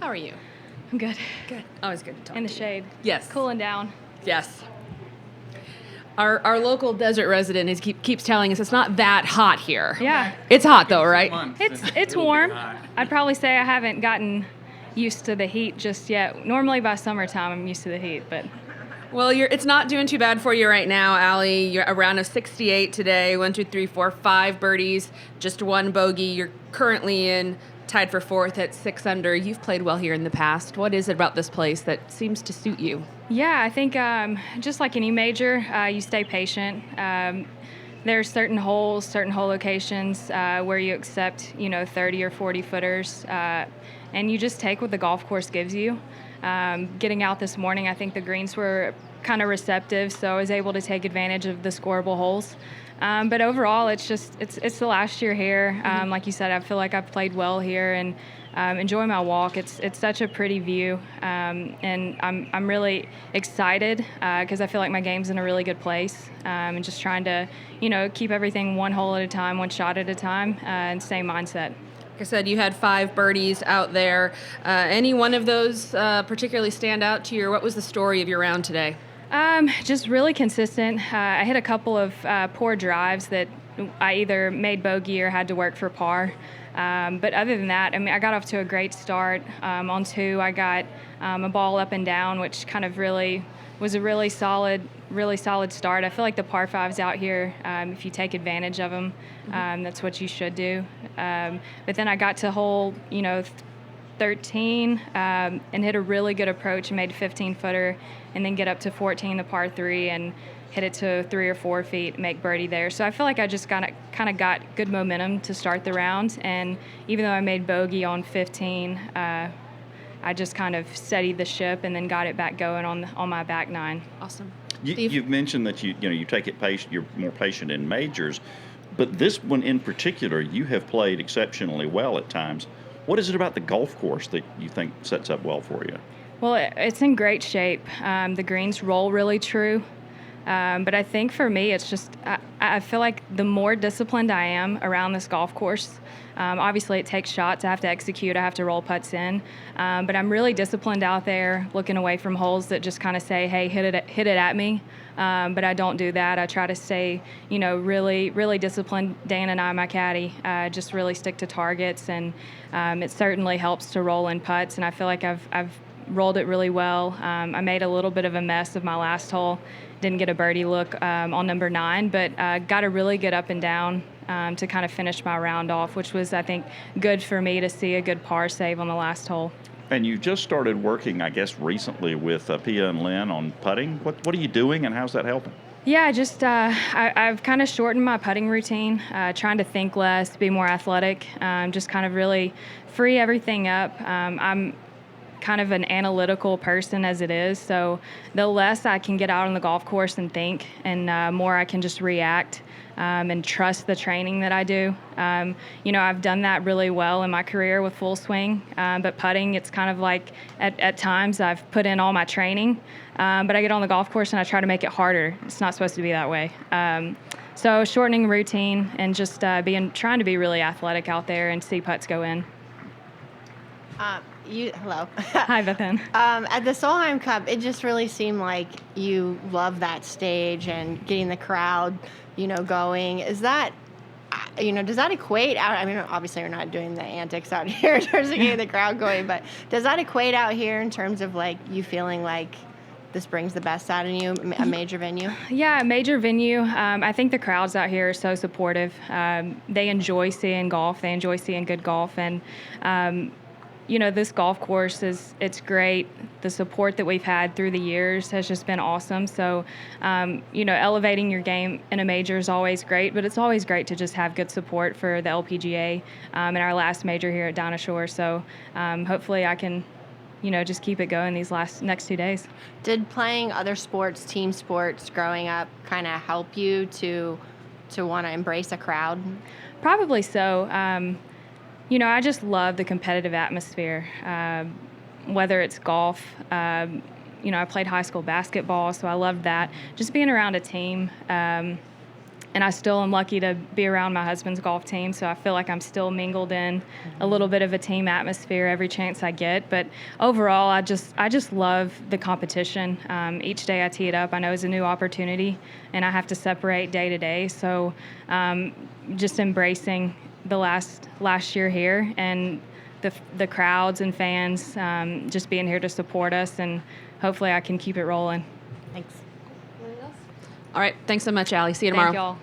are you? I'm good. Good. Always good to talk In the to you. shade. Yes. Cooling down. Yes. Our local desert resident keeps telling us it's not that hot here. Yeah. It's hot though, right? It's warm. I'd probably say I haven't gotten used to the heat just yet. Normally by summertime I'm used to the heat, but Well, it's not doing too bad for you right now, Allie. You're a round of 68 today. 1, 2, 3, 4, 5 birdies, just 1 bogey. You're currently tied for 4th at 6 under. You've played well here in the past. What is it about this place that seems to suit you? yeah, I think just like any major, you stay patient. There's certain hole locations where you accept, 30 or 40 footers, and you just take what the golf course gives you. Getting out this morning, I think the greens were kind of receptive, so I was able to take advantage of the scoreable holes. But overall, it's the last year here. Like you said, I feel like I've played well here and enjoy my walk. It's such a pretty view, and I'm really excited because I feel like my game's in a really good place, and just trying to keep everything one hole at a time, one shot at a time, and same mindset. Like I said, you had 5 birdies out there. Any one of those particularly stand out to you, or what was the story of your round today? Just really consistent. I hit a couple of poor drives that I either made bogey or had to work for par. But other than that, I got off to a great start. On 2, I got a ball up and down, which kind of really was a really solid start. I feel like the par 5s out here, if you take advantage of them, that's what you should do. But then I got to hole, 13 and hit a really good approach and made a 15-footer, and then get up to 14, the par 3, and hit it to 3 or 4 feet, make birdie there. So I feel like I just kind of got good momentum to start the round, and even though I made bogey on 15, I just kind of steadied the ship and then got it back going on my back 9. Awesome. You've mentioned that you take it patient. You're more patient in majors, but this one in particular, you have played exceptionally well at times. What is it about the golf course that you think sets up well for you? Well, it's in great shape. The greens roll really true. But I think for me, it's just I feel like the more disciplined I am around this golf course, obviously it takes shots. I have to execute. I have to roll putts in. But I'm really disciplined out there, looking away from holes that just kind of say, "Hey, hit it at me." But I don't do that. I try to stay, really, really disciplined. Dan and I, my caddy, just really stick to targets, and it certainly helps to roll in putts. And I feel like I've rolled it really well. I made a little bit of a mess of my last hole. Didn't get a birdie look on number 9, but got a really good up and down to kind of finish my round off, which was, I think, good for me to see a good par save on the last hole. And you just started working, I guess, recently with Pia and Lynn on putting. What are you doing, and how's that helping? Yeah, I've kind of shortened my putting routine, trying to think less, be more athletic, just kind of really free everything up. I'm kind of an analytical person as it is, so the less I can get out on the golf course and think, and more I can just react and trust the training that I do. I've done that really well in my career with full swing, but putting, it's kind of like at times I've put in all my training, but I get on the golf course and I try to make it harder. It's not supposed to be that way. So shortening routine and just trying to be really athletic out there and see putts go in. Hello. Hi, Bethan. At the Solheim Cup, it just really seemed like you love that stage and getting the crowd, going. Is that, does that equate out? I mean, obviously you're not doing the antics out here in terms of getting the crowd going, but does that equate out here in terms of like you feeling like this brings the best out of you, a major venue? Yeah, a major venue. I think the crowds out here are so supportive. They enjoy seeing golf. They enjoy seeing good golf, and this golf course it's great. The support that we've had through the years has just been awesome. So, elevating your game in a major is always great, but it's always great to just have good support for the LPGA in our last major here at Dinosaur. So, hopefully I can, just keep it going these next 2 days. Did playing other sports, team sports, growing up kind of help you to want to embrace a crowd? Probably so. I just love the competitive atmosphere, whether it's golf. I played high school basketball, so I loved that. Just being around a team. And I still am lucky to be around my husband's golf team, so I feel like I'm still mingled in a little bit of a team atmosphere every chance I get. But overall, I just love the competition. Each day I tee it up, I know it's a new opportunity, and I have to separate day to day. So just embracing the last year here and the crowds and fans just being here to support us, and hopefully I can keep it rolling. Thanks. All right. Thanks so much, Allie. See you tomorrow. Thank y'all.